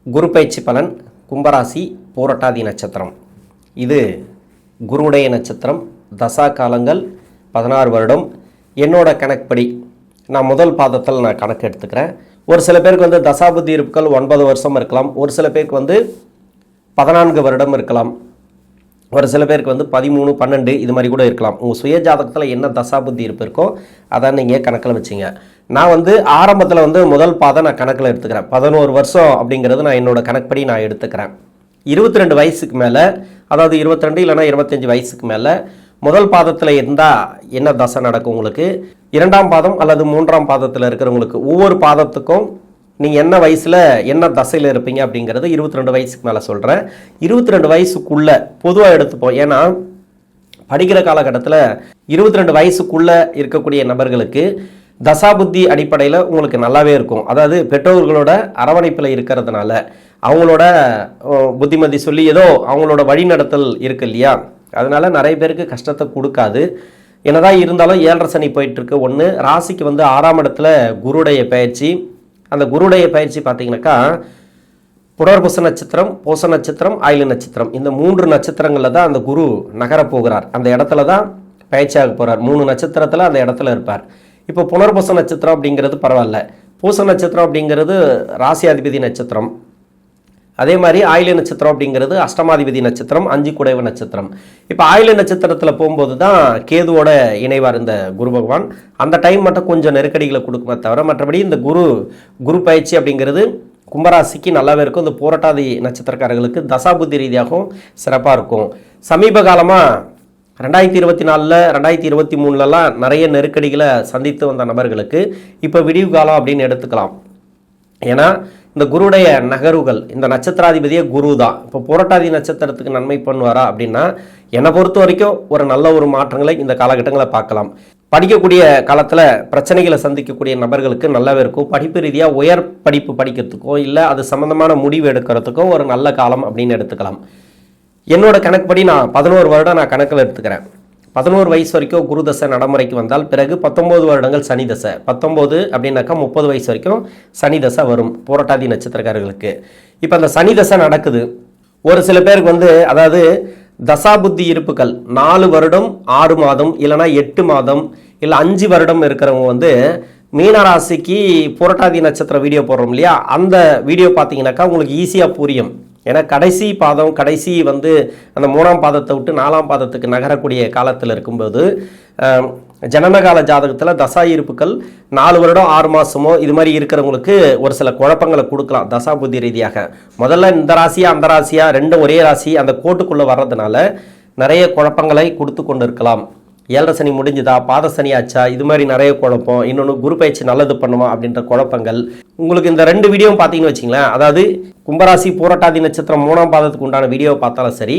குரு பயிற்சி பலன் கும்பராசி பூரட்டாதி நட்சத்திரம். இது குருவுடைய நட்சத்திரம். தசா காலங்கள் 16 வருடம். என்னோட கணக்குப்படி நான் முதல் பாதத்தில் நான் கணக்கு எடுத்துக்கிறேன். ஒரு சில பேருக்கு வந்து தசாபுத்தி இருப்புகள் 9 வருஷம் இருக்கலாம். ஒரு சில பேருக்கு வந்து 14 வருடம் இருக்கலாம். ஒரு சில பேருக்கு வந்து 13, 12 இது மாதிரி கூட இருக்கலாம். உங்கள் சுய ஜாதகத்தில் என்ன தசாபுத்தி இருப்பு இருக்கோ அதான் நீங்கள் கணக்கில் வச்சிங்க. நான் வந்து ஆரம்பத்தில் வந்து முதல் பாதம் நான் கணக்கில் எடுத்துக்கிறேன். 11 வருஷம் அப்படிங்கிறது நான் என்னோட கணக்குப்படி நான் எடுத்துக்கிறேன். 22 வயசுக்கு மேலே, அதாவது 22 இல்லைனா 25 வயசுக்கு மேலே முதல் பாதத்தில் இருந்தால் என்ன தசை நடக்கும் உங்களுக்கு, 2ஆம் பாதம் அல்லது 3ஆம் பாதத்தில் இருக்கிறவங்களுக்கு ஒவ்வொரு பாதத்துக்கும் நீங்கள் என்ன வயசில் என்ன தசையில் இருப்பீங்க அப்படிங்கிறது 22 வயசுக்கு மேலே சொல்கிறேன். 22 வயசுக்குள்ளே பொதுவாக எடுத்துப்போம். ஏன்னா படிக்கிற காலகட்டத்தில் 22 வயசுக்குள்ளே இருக்கக்கூடிய நபர்களுக்கு தசாபுத்தி அடிப்படையில் உங்களுக்கு நல்லாவே இருக்கும். அதாவது பெற்றோர்களோட அரவணைப்பில் இருக்கிறதுனால அவங்களோட புத்திமதி சொல்லி ஏதோ அவங்களோட வழிநடத்தல் இருக்கு இல்லையா, அதனால நிறைய பேருக்கு கஷ்டத்தை கொடுக்காது. என்னதான் இருந்தாலும் 7.5 சனி போயிட்டுருக்கு. ஒன்று ராசிக்கு வந்து 6ஆம் இடத்துல குருடைய பயிற்சி. அந்த குருடைய பயிற்சி பார்த்தீங்கன்னாக்கா புனர்பூச நட்சத்திரம், பூச நட்சத்திரம், ஆயில்ய நட்சத்திரம், இந்த 3 நட்சத்திரங்களில் தான் அந்த குரு நகர போகிறார். அந்த இடத்துல தான் பயிற்சியாக போகிறார். 3 நட்சத்திரத்தில் அந்த இடத்துல இருப்பார். இப்போ புனர்பூச நட்சத்திரம் அப்படிங்கிறது பரவாயில்ல. பூச நட்சத்திரம் அப்படிங்கிறது ராசியாதிபதி நட்சத்திரம். அதே மாதிரி ஆயில்ய நட்சத்திரம் அப்படிங்கிறது அஷ்டமாதிபதி நட்சத்திரம், 5 குடைவ நட்சத்திரம். இப்போ ஆயில்ய நட்சத்திரத்தில் போகும்போது தான் கேதுவோட இணைவார் இந்த குரு பகவான். அந்த டைம் மட்டும் கொஞ்சம் நெருக்கடிகளை கொடுக்குமே தவிர மற்றபடி இந்த குரு பயிற்சி அப்படிங்கிறது கும்பராசிக்கு நல்லாவே இருக்கும். இந்த பூரட்டாதி நட்சத்திரக்காரர்களுக்கு தசாபுத்தி ரீதியாகவும் சிறப்பாக இருக்கும். சமீப காலமாக 2024, 2023லலாம் நிறைய நெருக்கடிகளை சந்தித்து வந்த நபர்களுக்கு இப்போ விடிவு காலம் அப்படின்னு எடுத்துக்கலாம். ஏன்னா இந்த குருடைய நகர்வுகள், இந்த நட்சத்திராதிபதியே குரு தான். இப்போ புரட்டாதி நட்சத்திரத்துக்கு நன்மை பண்ணுவாரா அப்படின்னா என்னை பொறுத்த வரைக்கும் ஒரு நல்ல ஒரு மாற்றங்களை இந்த காலகட்டங்களை பார்க்கலாம். படிக்கக்கூடிய காலத்தில் பிரச்சனைகளை சந்திக்கக்கூடிய நபர்களுக்கு நல்லாவே இருக்கும். படிப்பு ரீதியாக உயர் படிப்பு படிக்கிறதுக்கோ இல்லை அது சம்மந்தமான முடிவு எடுக்கிறதுக்கோ ஒரு நல்ல காலம் அப்படின்னு எடுத்துக்கலாம். என்னோட கணக்குப்படி நான் 11 வருடம் நான் கணக்கில் எடுத்துக்கிறேன். 11 வயசு வரைக்கும் குரு தசை நடைமுறைக்கு வந்தால் பிறகு 19 வருடங்கள் சனி தசை. 19 அப்படின்னாக்கா 30 வயசு வரைக்கும் சனி தசை வரும் புரட்டாதி நட்சத்திரக்காரர்களுக்கு. இப்போ அந்த சனி தசை நடக்குது. ஒரு சில பேருக்கு வந்து அதாவது தசாபுத்தி இருப்புகள் 4 வருடம் 6 மாதம் இல்லைனா 8 மாதம் இல்லை 5 வருடம் இருக்கிறவங்க வந்து மீனராசிக்கு புரட்டாதி நட்சத்திர வீடியோ போடுறோம் இல்லையா, அந்த வீடியோ பார்த்தீங்கன்னாக்கா உங்களுக்கு ஈஸியாக புரியும். ஏன்னா கடைசி பாதம், கடைசி வந்து அந்த 3ஆம் பாதத்தை விட்டு 4ஆம் பாதத்துக்கு நகரக்கூடிய காலத்தில் இருக்கும்போது ஜனனகால ஜாதகத்தில் தசா இருப்புகள் 4 வருடம் 6 மாதமோ இது மாதிரி இருக்கிறவங்களுக்கு ஒரு சில குழப்பங்களை கொடுக்கலாம் தசா புத்தி ரீதியாக. முதல்ல இந்த ராசியா அந்த ராசியா ரெண்டும் ஒரே ராசி அந்த கோட்டுக்குள்ளே வர்றதுனால நிறைய குழப்பங்களை கொடுத்து கொண்டு இருக்கலாம். 7.5 சனி முடிஞ்சுதா, பாத சனி ஆச்சா, இது மாதிரி நிறைய குழப்பம். இன்னொன்று குரு பயிற்சி நல்லது பண்ணுமா அப்படின்ற குழப்பங்கள் உங்களுக்கு இந்த 2 வீடியோவும் பார்த்தீங்கன்னு வச்சிங்களேன். அதாவது கும்பராசி பூரட்டாதி நட்சத்திரம் 3ஆம் பாதத்துக்கு உண்டான வீடியோ பார்த்தாலும் சரி,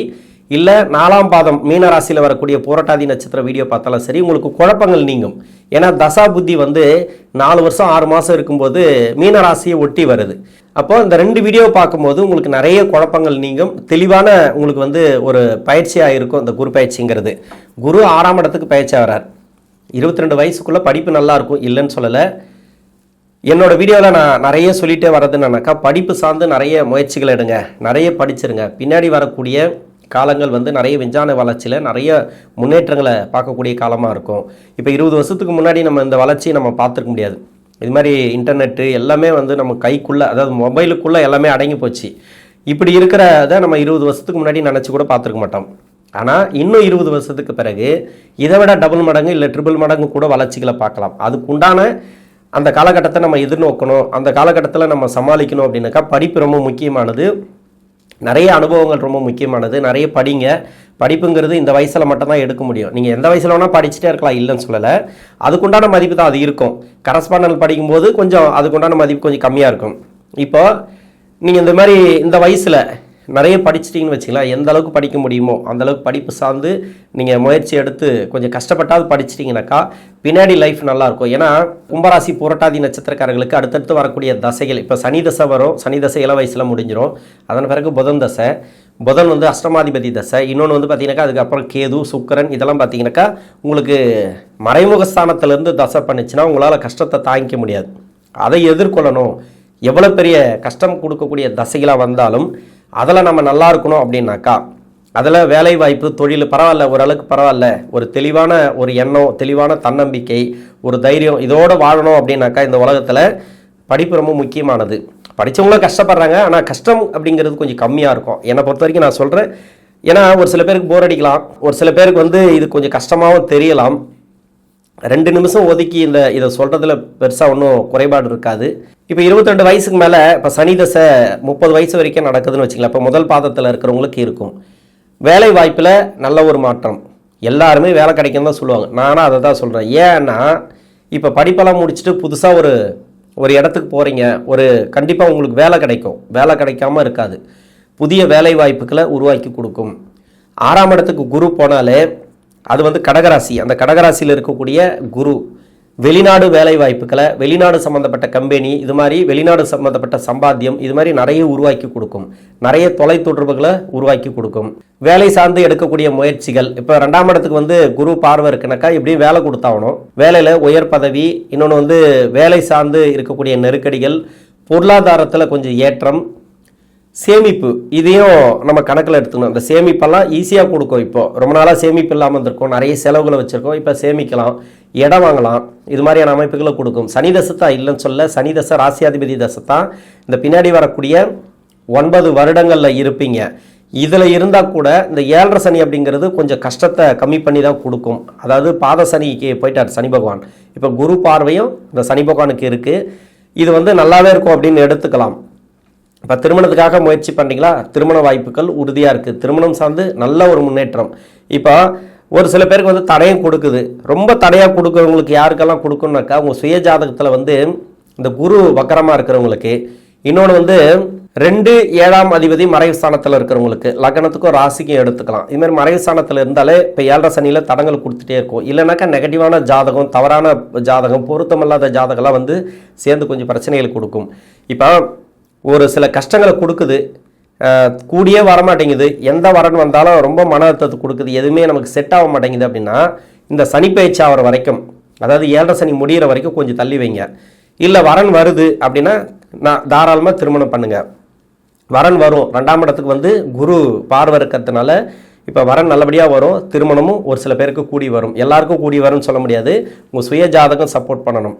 இல்லை 4ஆம் பாதம் மீனராசியில் வரக்கூடிய பூரட்டாதி நட்சத்திர வீடியோ பார்த்தாலும் சரி, உங்களுக்கு குழப்பங்கள் நீங்கும். ஏன்னா தசா புத்தி வந்து 4 வருஷம் 6 மாதம் இருக்கும்போது மீனராசியை ஒட்டி வருது. அப்போ இந்த 2 வீடியோ பார்க்கும்போது உங்களுக்கு நிறைய குழப்பங்கள் நீங்கும். தெளிவான உங்களுக்கு வந்து ஒரு பயிற்சியாக இருக்கும் இந்த குரு பயிற்சிங்கிறது. குரு 6ஆம் இடத்துக்கு பயிற்சி ஆகிறார். 22 வயசுக்குள்ளே படிப்பு நல்லா இருக்கும், இல்லைன்னு சொல்லலை. என்னோட வீடியோவில் நான் நிறைய சொல்லிகிட்டே வர்றதுன்னாக்கா படிப்பு சார்ந்து நிறைய முயற்சிகள் எடுங்க, நிறைய படிச்சிருங்க. பின்னாடி வரக்கூடிய காலங்கள் வந்து நிறைய விஞ்ஞான வளர்ச்சியில் நிறைய முன்னேற்றங்களை பார்க்கக்கூடிய காலமாக இருக்கும். இப்போ 20 வருஷத்துக்கு முன்னாடி நம்ம இந்த வளர்ச்சியை நம்ம பார்த்துருக்க முடியாது. இது மாதிரி இன்டர்நெட்டு எல்லாமே வந்து நம்ம கைக்குள்ளே, அதாவது மொபைலுக்குள்ளே எல்லாமே அடங்கி போச்சு. இப்படி இருக்கிறத நம்ம 20 வருஷத்துக்கு முன்னாடி நினச்சி கூட பார்த்துருக்க மாட்டோம். ஆனால் இன்னும் 20 வருஷத்துக்கு பிறகு இதை விட டபுள் மடங்கு இல்லை ட்ரிபிள் மடங்கு கூட வளர்ச்சிகளை பார்க்கலாம். அதுக்குண்டான அந்த காலகட்டத்தை நம்ம எதிர்நோக்கணும், அந்த காலகட்டத்தில் நம்ம சமாளிக்கணும் அப்படின்னாக்கா படிப்பு ரொம்ப முக்கியமானது. நிறைய அனுபவங்கள் ரொம்ப முக்கியமானது. நிறைய படிங்க. படிப்புங்கிறது இந்த வயசில் மட்டும்தான் எடுக்க முடியும். நீங்கள் எந்த வயசில் வேணால் படிச்சுட்டே இருக்கலாம், இல்லைன்னு சொல்லலை. அதுக்குண்டான மதிப்பு தான் அது இருக்கும். கரஸ்பாண்டல் படிக்கும்போது கொஞ்சம் அதுக்குண்டான மதிப்பு கொஞ்சம் கம்மியாக இருக்கும். இப்போ நீங்கள் இந்த மாதிரி இந்த வயசில் நிறைய படிச்சிட்டிங்கன்னு வச்சுக்கலாம், எந்த அளவுக்கு படிக்க முடியுமோ அந்தளவுக்கு படிப்பு சார்ந்து நீங்கள் முயற்சி எடுத்து கொஞ்சம் கஷ்டப்பட்டாவது படிச்சிட்டிங்கனாக்கா பின்னாடி லைஃப் நல்லாயிருக்கும். ஏன்னா கும்பராசி புரட்டாதி நட்சத்திரக்காரர்களுக்கு அடுத்தடுத்து வரக்கூடிய தசைகள், இப்போ சனி தசை வரும். சனி தசை இள வயசில் முடிஞ்சிடும். அதன் பிறகு புதன் தசை. புதன் வந்து அஷ்டமாதிபதி தசை. இன்னொன்று வந்து பார்த்தீங்கன்னாக்கா அதுக்கப்புறம் கேது, சுக்கிரன், இதெல்லாம் பார்த்தீங்கன்னாக்கா உங்களுக்கு மறைமுக ஸ்தானத்திலேருந்து தசை பண்ணிச்சுன்னா உங்களால் கஷ்டத்தை தாங்கிக்க முடியாது. அதை எதிர்கொள்ளணும். எவ்வளோ பெரிய கஷ்டம் கொடுக்கக்கூடிய தசைகளாக வந்தாலும் அதில் நம்ம நல்லா இருக்கணும் அப்படின்னாக்கா, அதில் வேலை வாய்ப்பு, தொழில் பரவாயில்ல, ஓரளவுக்கு பரவாயில்ல, ஒரு தெளிவான ஒரு எண்ணம், தெளிவான தன்னம்பிக்கை, ஒரு தைரியம், இதோடு வாழணும் அப்படின்னாக்கா இந்த உலகத்தில் படிப்பு ரொம்ப முக்கியமானது. படித்தவங்களும் கஷ்டப்படுறாங்க, ஆனால் கஷ்டம் அப்படிங்கிறது கொஞ்சம் கம்மியாக இருக்கும். என்னை பொறுத்த வரைக்கும் நான் சொல்கிறேன். ஏன்னா ஒரு சில பேருக்கு போர் அடிக்கலாம், ஒரு சில பேருக்கு இது கொஞ்சம் கஷ்டமாகவும் தெரியலாம். 2 நிமிஷம் ஒதுக்கி இதை சொல்கிறதுல பெருசாக ஒன்றும் குறைபாடு இருக்காது. இப்போ 22 வயசுக்கு மேலே இப்போ சனி தசை 30 வயசு வரைக்கும் நடக்குதுன்னு வச்சுக்கலாம். இப்போ முதல் பாதத்தில் இருக்கிறவங்களுக்கு இருக்கும். வேலை வாய்ப்பில் நல்ல ஒரு மாற்றம். எல்லாருமே வேலை கிடைக்கும் தான் சொல்லுவாங்க. நானும் அதை தான் சொல்கிறேன். ஏன்னா இப்போ படிப்பெல்லாம் முடிச்சுட்டு புதுசாக ஒரு இடத்துக்கு போகிறீங்க, கண்டிப்பாக உங்களுக்கு வேலை கிடைக்கும். வேலை கிடைக்காமல் இருக்காது. புதிய வேலை வாய்ப்புகளை உருவாக்கி கொடுக்கும். 6ஆம் இடத்துக்கு குரு போனாலே அது கடகராசி. அந்த கடகராசியில் இருக்கக்கூடிய குரு வெளிநாடு வேலை வாய்ப்புகளை, வெளிநாடு சம்மந்தப்பட்ட கம்பெனி, இது மாதிரி வெளிநாடு சம்மந்தப்பட்ட சம்பாத்தியம், இது மாதிரி நிறைய உருவாக்கி கொடுக்கும். நிறைய தொலைத்தொடர்புகளை உருவாக்கி கொடுக்கும். வேலை சார்ந்து எடுக்கக்கூடிய முயற்சிகள். இப்போ 2ஆம் இடத்துக்கு குரு பார்வை இருக்குனாக்கா எப்படியும் வேலை கொடுத்தாகணும். வேலையில் உயர் பதவி, இன்னொன்று வேலை சார்ந்து இருக்கக்கூடிய நெருக்கடிகள், பொருளாதாரத்தில் கொஞ்சம் ஏற்றம், சேமிப்பு, இதையும் நம்ம கணக்கில் எடுத்துக்கணும். இந்த சேமிப்பெல்லாம் ஈஸியாக கொடுக்கும். இப்போ ரொம்ப நாளாக சேமிப்பு இல்லாமல் இருந்திருக்கும், நிறைய செலவுகளை வச்சுருக்கோம், இப்போ சேமிக்கலாம், இடம் வாங்கலாம், இது மாதிரியான அமைப்புகளை கொடுக்கும். சனி தசை தான் இல்லைன்னு சொல்ல, சனி தசை ராசியாதிபதி தசை தான். இந்த பின்னாடி வரக்கூடிய 9 வருடங்களில் இருப்பீங்க. இதில் இருந்தால் கூட இந்த 7.5 சனி அப்படிங்கிறது கொஞ்சம் கஷ்டத்தை கம்மி பண்ணி தான் கொடுக்கும். அதாவது பாத சனிக்கு போயிட்டார் சனி பகவான். இப்போ குரு பார்வையும் இந்த சனி பகவானுக்கு இருக்குது. இது நல்லாவே இருக்கும் அப்படின்னு எடுத்துக்கலாம். இப்போ திருமணத்துக்காக முயற்சி பண்ணுறீங்களா, திருமண வாய்ப்புகள் உறுதியாக இருக்குது. திருமணம் சார்ந்து நல்ல ஒரு முன்னேற்றம். இப்போ ஒரு சில பேருக்கு தடையும் கொடுக்குது. ரொம்ப தடையாக கொடுக்குறவங்களுக்கு யாருக்கெல்லாம் கொடுக்கணுனாக்கா, உங்கள் சுய ஜாதகத்தில் இந்த குரு வக்கரமாக இருக்கிறவங்களுக்கு, இன்னொன்று 2 7ஆம் அதிபதி மறைவு ஸ்தானத்தில் இருக்கிறவங்களுக்கு, லக்னத்துக்கும் ராசிக்கும் எடுத்துக்கலாம். இதுமாதிரி மறைவு ஸ்தானத்தில் இருந்தாலே இப்போ 7.5 சனியில் தடங்கள் கொடுத்துட்டே இருக்கும். இல்லைனாக்கா நெகட்டிவான ஜாதகம், தவறான ஜாதகம், பொருத்தமில்லாத ஜாதகம்லாம் சேர்ந்து கொஞ்சம் பிரச்சனைகள் கொடுக்கும். இப்போ ஒரு சில கஷ்டங்களை கொடுக்குது, கூடியே வரமாட்டேங்குது. எந்த வரன் வந்தாலும் ரொம்ப மன அழுத்தத்தை கொடுக்குது, எதுவுமே நமக்கு செட் ஆக மாட்டேங்குது அப்படின்னா, இந்த சனி பயிற்சி ஆகிற வரைக்கும், அதாவது 7.5 சனி முடிகிற வரைக்கும் கொஞ்சம் தள்ளி வைங்க. இல்லை வரன் வருது அப்படின்னா நான் தாராளமாக திருமணம் பண்ணுங்க. வரன் வரும். 2ஆம் இடத்துக்கு குரு பார்வை இருக்கிறதுனால இப்போ வரன் நல்லபடியாக வரும். திருமணமும் ஒரு சில பேருக்கு கூடி வரும். எல்லாருக்கும் கூடி வரும்னு சொல்ல முடியாது. உங்கள் சுய ஜாதகம் சப்போர்ட் பண்ணணும்.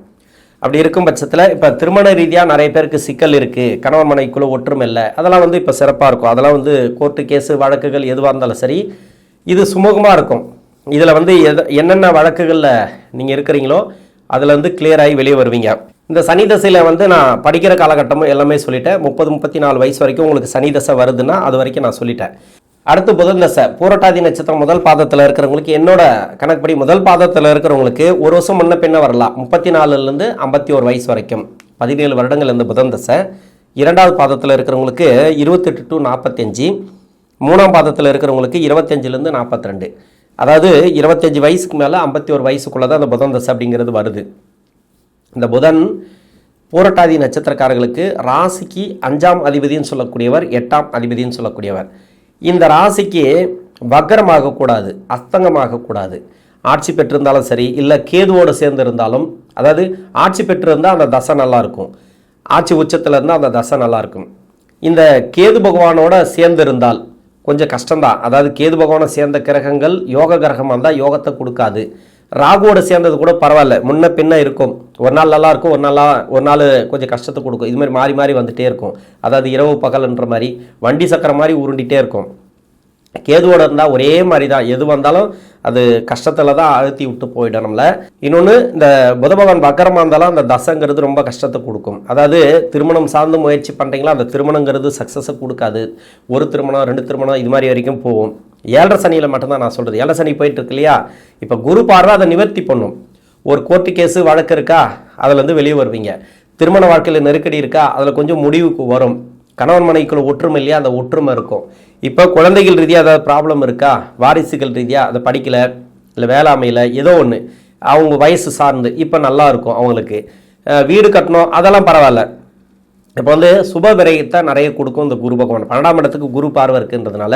அப்படி இருக்கும் பட்சத்தில் இப்போ திருமண ரீதியாக நிறைய பேருக்கு சிக்கல் இருக்குது, கணவன் மனைவிக்குள்ள ஒற்றுமை இல்லை, அதெல்லாம் இப்போ சிறப்பாக இருக்கும். அதெல்லாம் கோர்ட்டு கேஸு வழக்குகள் எதுவாக இருந்தாலும் சரி, இது சுமூகமாக இருக்கும். இதில் என்னென்ன வழக்குகளில் நீங்கள் இருக்கிறீங்களோ அதில் கிளியராகி வெளியே வருவீங்க. இந்த சனி தசையில் நான் படிக்கிற காலகட்டமும் எல்லாமே சொல்லிட்டேன். 30-34 வயசு வரைக்கும் உங்களுக்கு சனி தசை வருதுன்னா அது வரைக்கும் நான் சொல்லிட்டேன். அடுத்து புதன் தசை. பூரட்டாதி நட்சத்திரம் முதல் பாதத்தில் இருக்கிறவங்களுக்கு, என்னோட கணக்குப்படி முதல் பாதத்தில் இருக்கிறவங்களுக்கு ஒரு வருஷம் முன்ன பின்ன வரலாம். 34லேருந்து 51 வயசு வரைக்கும் 17 வருடங்கள் இந்த புதன் தசை. 2ஆவது பாதத்தில் இருக்கிறவங்களுக்கு 28 to 45, 3ஆம் பாதத்தில் இருக்கிறவங்களுக்கு 25லேருந்து 42. அதாவது 25 வயசுக்கு மேலே 51 வயசுக்குள்ளே தான் அந்த புதன் தசை அப்படிங்கிறது வருது. இந்த புதன் பூரட்டாதி நட்சத்திரக்காரர்களுக்கு ராசிக்கு 5ஆம் அதிபதினு சொல்லக்கூடியவர், 8ஆம் அதிபதினு சொல்லக்கூடியவர். இந்த ராசிக்கு வக்கரமாகக்கூடாது, அஸ்தங்கமாகக்கூடாது. ஆட்சி பெற்றிருந்தாலும் சரி, இல்லை கேதுவோடு சேர்ந்து இருந்தாலும், அதாவது ஆட்சி பெற்றிருந்தால் அந்த தசை நல்லாயிருக்கும், ஆட்சி உச்சத்தில் இருந்தால் அந்த தசை நல்லாயிருக்கும். இந்த கேது பகவானோட சேர்ந்து இருந்தால் கொஞ்சம் கஷ்டம்தான். அதாவது கேது பகவானை சேர்ந்த கிரகங்கள் யோக கிரகமாக இருந்தால் யோகத்தை கொடுக்காது. ராகுவோட சேர்ந்தது கூட பரவாயில்ல, முன்ன பின்ன இருக்கும். ஒரு நாள் நல்லா இருக்கும், ஒரு நாள் கொஞ்சம் கஷ்டத்தை கொடுக்கும். இது மாதிரி மாறி மாறி வந்துகிட்டே இருக்கும். அதாவது இரவு பகல்ன்ற மாதிரி வண்டி சக்கரம் மாதிரி உருண்டிகிட்டே இருக்கும். கேதுவோட இருந்தால் ஒரே மாதிரி தான், எது வந்தாலும் அது கஷ்டத்தில் தான் அழுத்தி விட்டு போயிடும் நம்மளை. இன்னொன்று, இந்த புத பகவான் வக்கரமாக இருந்தாலும் அந்த தசைங்கிறது ரொம்ப கஷ்டத்தை கொடுக்கும். அதாவது திருமணம் சார்ந்து முயற்சி பண்ணுறீங்களா, அந்த திருமணங்கிறது சக்ஸஸை கொடுக்காது. ஒரு திருமணம் 2 திருமணம் இது மாதிரி வரைக்கும் போகும். 7.5 சனியில் மட்டும்தான் நான் சொல்கிறது. 7.5 சனி போயிட்டு இருக்கு இல்லையா, இப்போ குரு பார்வை அதை நிவர்த்தி பண்ணும். ஒரு கோர்ட்டு கேஸு வழக்கு இருக்கா, அதில் வெளியே வருவீங்க. திருமண வாழ்க்கையில் நெருக்கடி இருக்கா, அதில் கொஞ்சம் முடிவுக்கு வரும். கணவன் மனைவிக்குள்ள ஒற்றுமை இல்லையா, அந்த ஒற்றுமை இருக்கும். இப்போ குழந்தைகள் ரீதியாக ஏதாவது ப்ராப்ளம் இருக்கா, வாரிசுகள் ரீதியாக அதை படிக்கலை, இல்லை வேளாண்மையில் ஏதோ ஒன்று, அவங்க வயசு சார்ந்து இப்போ நல்லா இருக்கும். அவங்களுக்கு வீடு கட்டணும், அதெல்லாம் பரவாயில்ல. இப்போ சுப விரயத்தை நிறைய கொடுக்கும் இந்த குரு பகவான். 12ஆம் இடத்துக்கு குரு பார்வை இருக்குன்றதுனால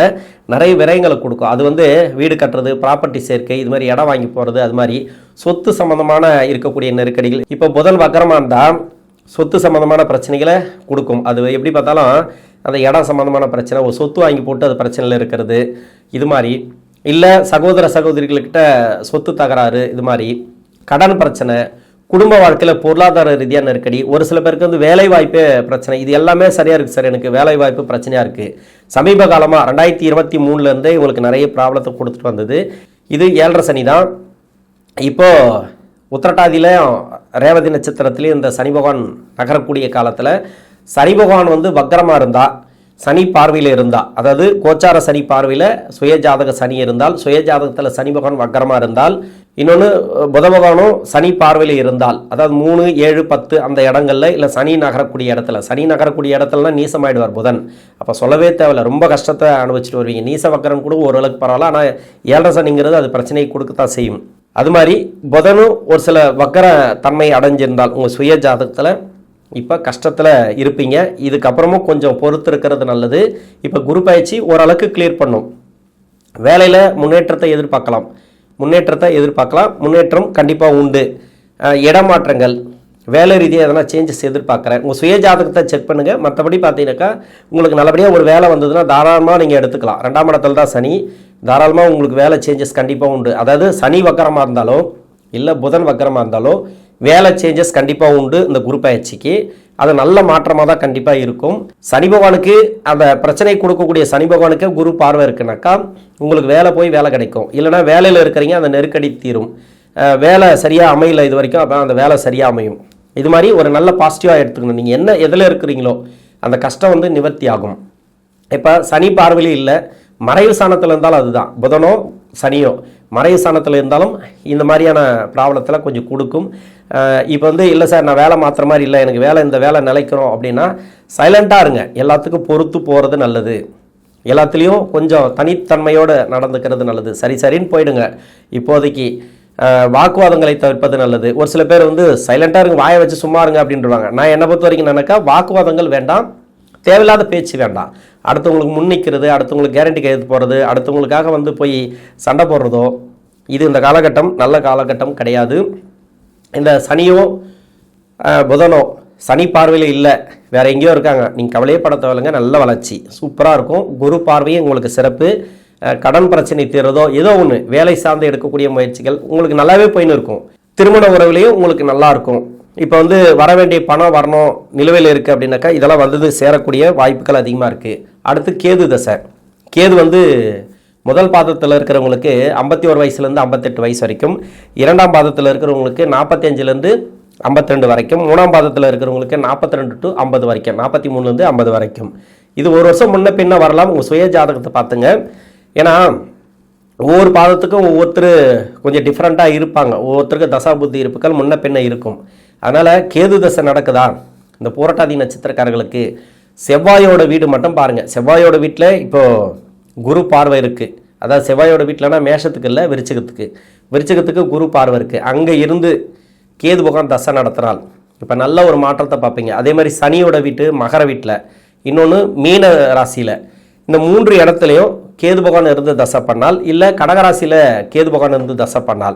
நிறைய விரயங்களை கொடுக்கும். அது வீடு கட்டுறது, ப்ராப்பர்ட்டி சேர்க்கை, இது மாதிரி இடம் வாங்கி போகிறது, அது மாதிரி சொத்து சம்மந்தமான இருக்கக்கூடிய நெருக்கடிகள். இப்போ புதன் வக்கரமாக இருந்தால் சொத்து சம்மந்தமான பிரச்சனைகளை கொடுக்கும். அது எப்படி பார்த்தாலும் அந்த இடம் சம்மந்தமான பிரச்சனை, ஒரு சொத்து வாங்கி போட்டு அது பிரச்சனையில் இருக்கிறது, இது மாதிரி இல்லை சகோதர சகோதரிகள்கிட்ட சொத்து தகராறு, இது மாதிரி கடன் பிரச்சனை, குடும்ப வாழ்க்கையில் பொருளாதார ரீதியாக நெருக்கடி, ஒரு சில பேருக்கு வந்து வேலை வாய்ப்பே பிரச்சனை. இது எல்லாமே சரியாக இருக்குது சார், எனக்கு வேலை வாய்ப்பு பிரச்சனையாக இருக்குது. சமீப காலமாக 2023 இவங்களுக்கு நிறைய ப்ராப்ளத்தை கொடுத்துட்டு வந்தது. இது 7.5 சனி தான். இப்போது உத்திரட்டாதியிலையும் ரேவதி நட்சத்திரத்துலேயும் இந்த சனி பகவான் நகரக்கூடிய காலத்தில் சனி பகவான் வந்து வக்கரமாக இருந்தால், சனி பார்வையில் இருந்தால், அதாவது கோச்சார சனி பார்வையில் சுயஜாதக சனி இருந்தால், சுயஜாதகத்தில் சனி பகவான் வக்கரமாக இருந்தால், இன்னொன்று புத பகவானும் சனி பார்வையில் இருந்தால், அதாவது 3, 7, 10 அந்த இடங்களில், இல்லை சனி நகரக்கூடிய இடத்துல, சனி நகரக்கூடிய இடத்துலலாம் நீசமாயிடுவார் புதன். அப்போ சொல்லவே தேவையில்லை, ரொம்ப கஷ்டத்தை அனுபவிச்சுட்டு வருவீங்க. நீச வக்கரம் கூட ஓரளவுக்கு பரவாயில்ல, ஆனால் 7.5 சனிங்கிறது அது பிரச்சனையை கொடுக்கத்தான் செய்யும். அது மாதிரி புதனும் ஒரு சில வக்கர தன்மை அடைஞ்சிருந்தால் உங்கள் சுய ஜாதகத்தில் இப்போ கஷ்டத்தில் இருப்பீங்க. இதுக்கப்புறமும் கொஞ்சம் பொறுத்து இருக்கிறது நல்லது. இப்போ குரு பயிற்சி ஓரளவுக்கு கிளியர் பண்ணும். வேலையில் முன்னேற்றத்தை எதிர்பார்க்கலாம், முன்னேற்றம் கண்டிப்பாக உண்டு. இடமாற்றங்கள், வேலை ரீதியாக எதனா சேஞ்சஸ் எதிர்பார்க்குறேன். உங்கள் சுய ஜாதகத்தை செக் பண்ணுங்கள். மற்றபடி பார்த்தீங்கன்னாக்கா உங்களுக்கு நல்லபடியாக ஒரு வேலை வந்ததுன்னா தாராளமாக நீங்கள் எடுத்துக்கலாம். 2ஆம் இடத்துல தான் சனி, தாராளமாக உங்களுக்கு வேலை சேஞ்சஸ் கண்டிப்பாக உண்டு. அதாவது சனி வக்கரமாக இருந்தாலோ இல்லை புதன் வக்கரமாக இருந்தாலோ வேலை சேஞ்சஸ் கண்டிப்பாக உண்டு. இந்த குரு பயிற்சிக்கு அது நல்ல மாற்றமாக தான் கண்டிப்பாக இருக்கும். சனி பகவானுக்கு அந்த பிரச்சனை கொடுக்கக்கூடிய சனி பகவானுக்கு குரு பார்வை இருக்குனாக்கா உங்களுக்கு வேலை போய் வேலை கிடைக்கும். இல்லைனா வேலையில் இருக்கிறீங்க, அந்த நெருக்கடி தீரும். வேலை சரியாக அமையல இது வரைக்கும், அப்போ அந்த வேலை சரியாக அமையும். இது மாதிரி ஒரு நல்ல பாசிட்டிவாக எடுத்துக்கணும். நீங்கள் என்ன எதில் இருக்கிறீங்களோ அந்த கஷ்டம் வந்து நிவர்த்தி ஆகும். இப்போ சனி பார்வையில் இல்லை, மறைவு ஸ்தானத்தில் இருந்தாலும் அதுதான், புதனோ சனியோ மறைவு ஸ்தானத்தில் இருந்தாலும் இந்த மாதிரியான ப்ராப்ளத்தில் கொஞ்சம் கொடுக்கும். இப்போ வந்து இல்லை சார் நான் வேலை மாற்றுற மாதிரி இல்லை, எனக்கு இந்த வேலை நிலைக்கிறோம் அப்படின்னா சைலண்ட்டாக இருங்க. எல்லாத்துக்கும் பொறுத்து போகிறது நல்லது, எல்லாத்துலேயும் கொஞ்சம் தனித்தன்மையோடு நடந்துக்கிறது நல்லது. சரின்னு போயிடுங்க. இப்போதைக்கு வாக்குவாதங்களை தவிர்ப்பது நல்லது. ஒரு சில பேர் வந்து சைலண்ட்டாக இருங்க, வாயை வச்சு சும்மா இருங்க அப்படின்றாங்க. நான் என்னை பொறுத்த வரைக்கும் நினைக்கா வாக்குவாதங்கள் வேண்டாம், தேவையில்லாத பேச்சு வேண்டாம். அடுத்தவங்களுக்கு முன்னிக்கிறது, அடுத்தவங்களுக்கு கேரண்டி கையெழுத்து போகிறது, அடுத்தவங்களுக்காக வந்து போய் சண்டை போடுறதோ, இது இந்த காலகட்டம் நல்ல காலகட்டம் கிடையாது. இந்த சனியோ புதனோ சனி பார்வையில் இல்லை, வேறு எங்கேயோ இருக்காங்க, நீங்கள் கவலையே பட தேவையில்லைங்க. நல்ல வளர்ச்சி சூப்பராக இருக்கும். குரு பார்வையும் உங்களுக்கு சிறப்பு. கடன் பிரச்சனை தீர்றதோ ஏதோ ஒன்று, வேலை சார்ந்து எடுக்கக்கூடிய முயற்சிகள் உங்களுக்கு நல்லாவே போயின்னு இருக்கும். திருமண உறவுலையும் உங்களுக்கு நல்லா இருக்கும். இப்போ வந்து வர வேண்டிய பணம் வரணும், நிலுவையில் இருக்குது அப்படின்னாக்கா இதெல்லாம் வந்து சேரக்கூடிய வாய்ப்புகள் அதிகமாக இருக்குது. அடுத்து கேது தசை. கேது வந்து முதல் பாதத்தில் இருக்கிறவங்களுக்கு 51 வயசுலேருந்து 58 வயசு வரைக்கும், 2ஆம் பாதத்தில் இருக்கிறவங்களுக்கு 45லேருந்து 52 வரைக்கும், 3ஆம் பாதத்தில் இருக்கிறவங்களுக்கு 42 to 50 வரைக்கும், 43லேருந்து 50 வரைக்கும். இது ஒரு வருஷம் முன்ன பின்ன வரலாம். உங்கள் சுய ஜாதகத்தை பார்த்துங்க. ஏன்னா ஒவ்வொரு பாதத்துக்கும் ஒவ்வொருத்தர் கொஞ்சம் டிஃப்ரெண்ட்டாக இருப்பாங்க. ஒவ்வொருத்தருக்கு தசா புத்தி இருப்புகள் முன்ன பின்ன இருக்கும். அதனால் கேது தசை நடக்குதா இந்த பூரட்டாதி நட்சத்திரக்காரர்களுக்கு செவ்வாயோட வீடு மட்டும் பாருங்கள். செவ்வாயோட வீட்டில் இப்போது குரு பார்வை இருக்குது. அதாவது செவ்வாயோட வீட்டில்னா மேஷத்துக்கு இல்லை, விருச்சிகத்துக்கு குரு பார்வை இருக்குது. அங்கே இருந்து கேது பகவான் தசை நடத்துகிறாள். இப்போ நல்ல ஒரு மாற்றத்தை பார்ப்பீங்க. அதே மாதிரி சனியோட வீட்டு மகர வீட்டில், இன்னொன்று மீன ராசியில், இந்த 3 இடத்துலையும் கேது பகவான் இருந்து தசை பண்ணால், இல்லை கடகராசியில் கேது பகவான் இருந்து தசை பண்ணால்,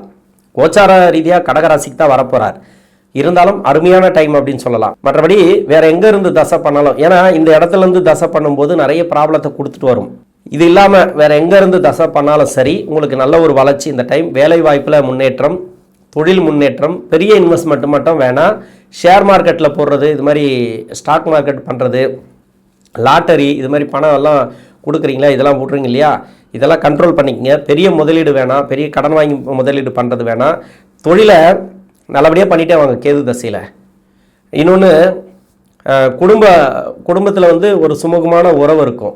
கோச்சார ரீதியாக கடகராசிக்கு தான் வரப்போகிறார். இருந்தாலும் அருமையான டைம் அப்படின்னு சொல்லலாம். மற்றபடி வேற எங்கே இருந்து தசை பண்ணாலும், ஏன்னா இந்த இடத்துல இருந்து தசை பண்ணும்போது நிறைய ப்ராப்ளத்தை கொடுத்துட்டு வரும். இது இல்லாமல் வேற எங்கே இருந்து தசை பண்ணாலும் சரி, உங்களுக்கு நல்ல ஒரு வளர்ச்சி இந்த டைம். வேலை வாய்ப்பில் முன்னேற்றம், தொழில் முன்னேற்றம், பெரிய இன்வெஸ்ட்மெண்ட் மட்டும் வேணாம். ஷேர் மார்க்கெட்டில் போடுறது, இது மாதிரி ஸ்டாக் மார்க்கெட் பண்ணுறது, லாட்டரி, இது மாதிரி பணம் எல்லாம் கொடுக்குறீங்களா, இதெல்லாம் போட்டுறீங்க இல்லையா, இதெல்லாம் கண்ட்ரோல் பண்ணிக்கங்க. பெரிய முதலீடு வேணாம், பெரிய கடன் வாங்கி முதலீடு பண்ணுறது வேணாம். தொழிலை நல்லபடியாக பண்ணிட்டே வாங்க கேது தசையில். இன்னொன்று குடும்பத்தில் வந்து ஒரு சுமூகமான உறவு இருக்கும்.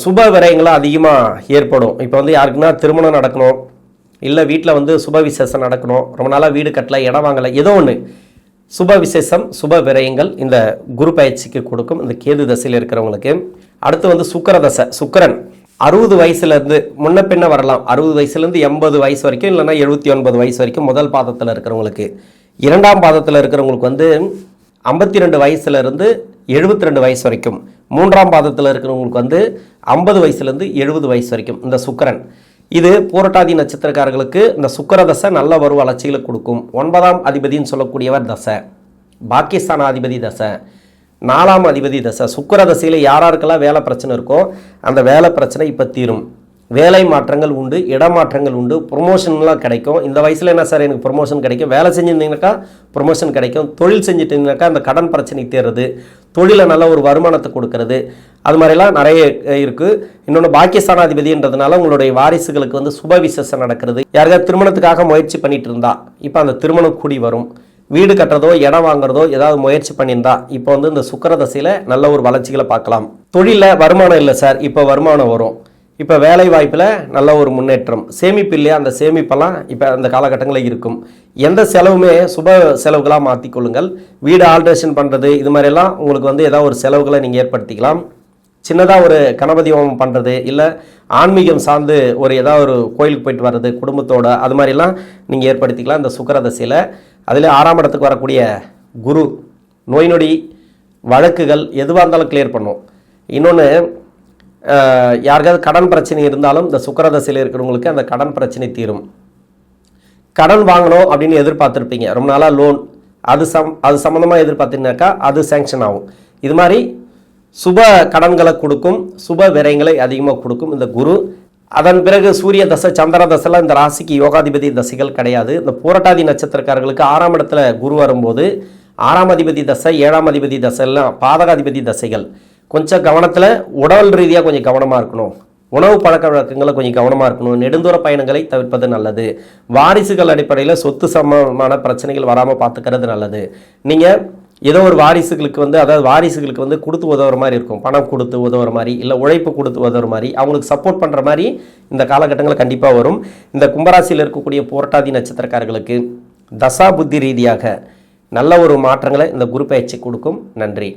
சுப விரயங்களாக அதிகமாக ஏற்படும். இப்போ வந்து யாருக்குன்னா திருமணம் நடக்கணும், இல்லை வீட்டில் வந்து சுப விசேஷம் நடக்கணும், ரொம்ப நாளாக வீடு கட்டலை, இடம் வாங்கலை, ஏதோ ஒன்று சுப விசேஷம் சுப விரயங்கள் இந்த குரு பயிற்சிக்கு கொடுக்கும் இந்த கேது தசையில் இருக்கிறவங்களுக்கு. அடுத்து வந்து சுக்கிர தசை. சுக்கிரன் 60 வயசுலேருந்து முன்ன பின்ன வரலாம். 60 வயசுலேருந்து 80 வயசு வரைக்கும், இல்லைன்னா 79 வயசு வரைக்கும் முதல் பாதத்தில் இருக்கிறவங்களுக்கு. 2ஆம் பாதத்தில் இருக்கிறவங்களுக்கு வந்து 52 வயசுலேருந்து 72 வயசு வரைக்கும். 3ஆம் பாதத்தில் இருக்கிறவங்களுக்கு வந்து 50 வயசுலேருந்து 70 வயசு வரைக்கும் இந்த சுக்கிரன். இது பூரட்டாதி நட்சத்திரக்காரர்களுக்கு இந்த சுக்கிர தசை நல்ல ஒரு வளர்ச்சிகளை கொடுக்கும். 9ஆம் அதிபதினு சொல்லக்கூடியவர் தசை. பாக்கியஸ்தானாதிபதி தசை, 4ஆம் அதிபதி தசை, சுக்கிர தசையில் யாராருக்கெல்லாம் வேலை பிரச்சனை இருக்கோ அந்த வேலை பிரச்சனை இப்போ தீரும். வேலை மாற்றங்கள் உண்டு, இடமாற்றங்கள் உண்டு, ப்ரொமோஷன்லாம் கிடைக்கும். இந்த வயசில் என்ன சார் எனக்கு ப்ரொமோஷன் கிடைக்கும், வேலை செஞ்சுருந்தீங்கன்னாக்கா ப்ரொமோஷன் கிடைக்கும், தொழில் செஞ்சுட்டீங்கன்னாக்கா அந்த கடன் பிரச்சனை தேர்றது, தொழிலை நல்ல ஒரு வருமானத்தை கொடுக்கறது, அது மாதிரிலாம் நிறைய இருக்குது. இன்னொன்று பாக்கியஸ்தானாதிபதின்றதுனால உங்களுடைய வாரிசுகளுக்கு வந்து சுப விசேஷம் நடக்கிறது. யாருக்காவது திருமணத்துக்காக முயற்சி பண்ணிட்டு இருந்தா இப்போ அந்த திருமணம் கூடி வரும். வீடு கட்டுறதோ இடம் வாங்குறதோ ஏதாவது முயற்சி பண்ணியிருந்தா இப்போ வந்து இந்த சுக்கிர தசையில் நல்ல ஒரு வளர்ச்சிகளை பார்க்கலாம். தொழிலில் வருமானம் இல்லை சார், இப்போ வருமானம் வரும். இப்போ வேலை வாய்ப்பில் நல்ல ஒரு முன்னேற்றம். சேமிப்பு இல்லையா, அந்த சேமிப்பெல்லாம் இப்போ அந்த காலகட்டங்களில் இருக்கும். எந்த செலவுமே சுப செலவுகளாக மாற்றிக்கொள்ளுங்கள். வீடு ஆல்ட்ரேஷன் பண்ணுறது இது மாதிரிலாம் உங்களுக்கு வந்து ஏதாவது ஒரு செலவுகளை நீங்கள் ஏற்படுத்திக்கலாம். சின்னதாக ஒரு கணபதி ஹோமம் பண்ணுறது, இல்லை ஆன்மீகம் சார்ந்து ஒரு ஏதாவது ஒரு கோயிலுக்கு போயிட்டு வர்றது குடும்பத்தோட, அது மாதிரிலாம் நீங்கள் ஏற்படுத்திக்கலாம் இந்த சுக்கிர தசையில். அதில் 6ஆம் இடத்துக்கு வரக்கூடிய குரு நோய் நொடி வழக்குகள் எதுவாக இருந்தாலும் கிளியர் பண்ணும். இன்னொன்று, யாருக்காவது கடன் பிரச்சனை இருந்தாலும் இந்த சுக்கிர தசையில் இருக்கிறவங்களுக்கு அந்த கடன் பிரச்சனை தீரும். கடன் வாங்கணும் அப்படின்னு எதிர்பார்த்துருப்பீங்க ரொம்ப நாளாக, லோன் அது சம்மந்தமாக எதிர்பார்த்தீங்கன்னாக்கா அது சேங்ஷன் ஆகும். இது மாதிரி சுப கடன்களை கொடுக்கும், சுப விரயங்களை அதிகமாக கொடுக்கும் இந்த குரு. அதன் பிறகு சூரிய தசை, சந்திர தசைலாம் இந்த ராசிக்கு யோகாதிபதி தசைகள் கிடையாது. இந்த பூரட்டாதி நட்சத்திரக்காரர்களுக்கு 6ஆம் இடத்துல குரு வரும்போது 6ஆம் அதிபதி தசை, 7ஆம் அதிபதி தசை எல்லாம் பாதகாதிபதி தசைகள். கொஞ்சம் கவனத்தில், உடல் ரீதியாக கொஞ்சம் கவனமாக இருக்கணும், உணவு பழக்க வழக்கங்களை கொஞ்சம் கவனமாக இருக்கணும், நெடுந்தூர பயணங்களை தவிர்ப்பது நல்லது, வாரிசுகள் அடிப்படையில் சொத்து சம்பந்தமான பிரச்சனைகள் வராமல் பார்த்துக்கிறது நல்லது. நீங்கள் ஏதோ ஒரு வாரிசுகளுக்கு வந்து, அதாவது வாரிசுகளுக்கு வந்து கொடுத்து உதவுற மாதிரி இருக்கும், பணம் கொடுத்து உதவுற மாதிரி, இல்லை உழைப்பு கொடுத்து உதவுற மாதிரி, அவங்களுக்கு சப்போர்ட் பண்ணுற மாதிரி இந்த காலகட்டங்களில் கண்டிப்பாக வரும். இந்த கும்பராசியில் இருக்கக்கூடிய பூரட்டாதி நட்சத்திரக்காரர்களுக்கு தசா புத்தி ரீதியாக நல்ல ஒரு மாற்றங்களை இந்த குரு பயிற்சி கொடுக்கும். நன்றி.